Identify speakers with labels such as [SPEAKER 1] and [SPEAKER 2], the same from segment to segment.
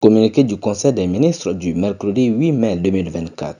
[SPEAKER 1] Communiqué du Conseil des ministres du mercredi 8 mai 2024.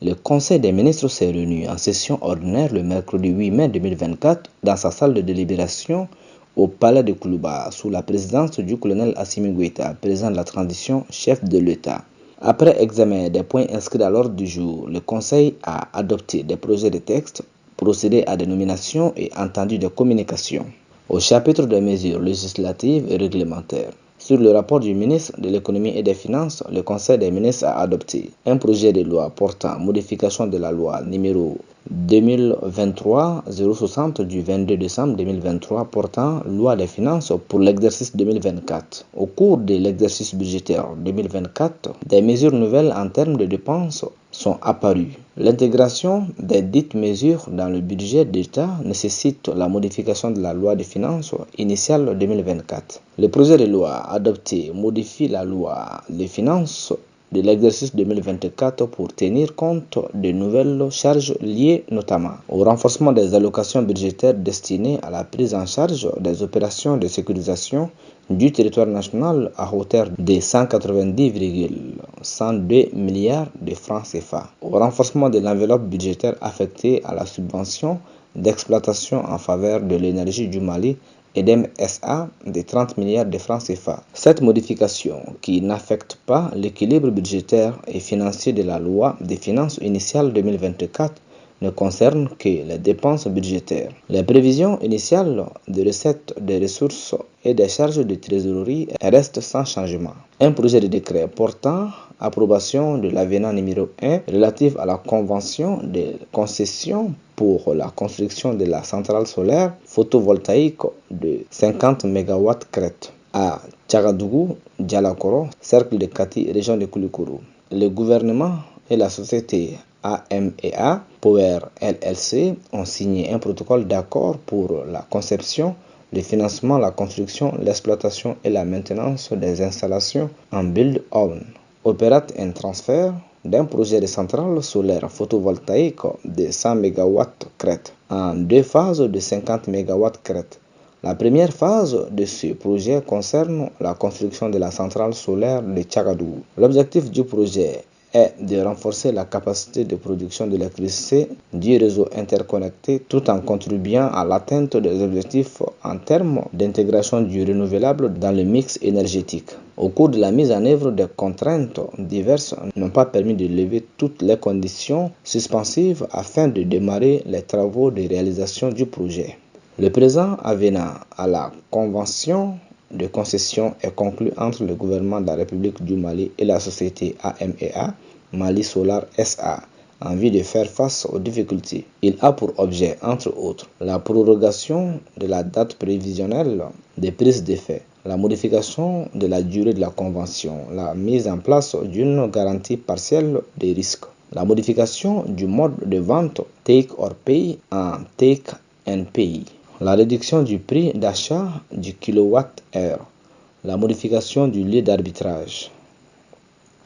[SPEAKER 1] Le Conseil des ministres s'est réuni en session ordinaire le mercredi 8 mai 2024 dans sa salle de délibération au palais de Koulouba sous la présidence du colonel Assimi Goïta, président de la transition, chef de l'État. Après examen des points inscrits à l'ordre du jour, le Conseil a adopté des projets de texte, procédé à des nominations et entendu des communications. Au chapitre des mesures législatives et réglementaires. Sur le rapport du ministre de l'économie et des finances, le Conseil des ministres a adopté un projet de loi portant modification de la loi numéro 2023-060 du 22 décembre 2023 portant loi des finances pour l'exercice 2024. Au cours de l'exercice budgétaire 2024, des mesures nouvelles en termes de dépenses sont apparues. L'intégration des dites mesures dans le budget d'État nécessite la modification de la loi de finances initiale 2024. Le projet de loi adopté modifie la loi des finances de l'exercice 2024 pour tenir compte de nouvelles charges liées notamment au renforcement des allocations budgétaires destinées à la prise en charge des opérations de sécurisation du territoire national à hauteur de 190,102 milliards de francs CFA, au renforcement de l'enveloppe budgétaire affectée à la subvention d'exploitation en faveur de l'énergie du Mali EDEM SA de 30 milliards de francs CFA. Cette modification, qui n'affecte pas l'équilibre budgétaire et financier de la loi des finances initiale 2024, ne concerne que les dépenses budgétaires. Les prévisions initiales de recettes, des ressources et des charges de trésorerie restent sans changement. Un projet de décret portant approbation de l'avenant numéro 1 relatif à la convention de concession pour la construction de la centrale solaire photovoltaïque de 50 MW crête à Tchagadougou, Dialakoro, cercle de Kati, région de Koulikoro. Le gouvernement et la société AMEA Power LLC ont signé un protocole d'accord pour la conception, le financement, la construction, l'exploitation et la maintenance des installations en build-own. Opérate un transfert d'un projet de centrale solaire photovoltaïque de 100 MW crête en deux phases de 50 MW crête. La première phase de ce projet concerne la construction de la centrale solaire de Tchagadougou. L'objectif du projet est de renforcer la capacité de production d'électricité du réseau interconnecté tout en contribuant à l'atteinte des objectifs en termes d'intégration du renouvelable dans le mix énergétique. Au cours de la mise en œuvre, des contraintes diverses n'ont pas permis de lever toutes les conditions suspensives afin de démarrer les travaux de réalisation du projet. Le présent avenant à la convention de concession est conclu entre le gouvernement de la République du Mali et la société AMEA Mali Solar SA en vue de faire face aux difficultés. Il a pour objet, entre autres, la prorogation de la date prévisionnelle de prise d'effet, la modification de la durée de la convention, la mise en place d'une garantie partielle des risques, la modification du mode de vente take or pay en take and pay, la réduction du prix d'achat du kilowatt-heure, la modification du lieu d'arbitrage.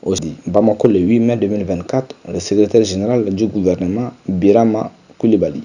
[SPEAKER 1] Aujourd'hui, Bamako le 8 mai 2024, le secrétaire général du gouvernement Birama Koulibaly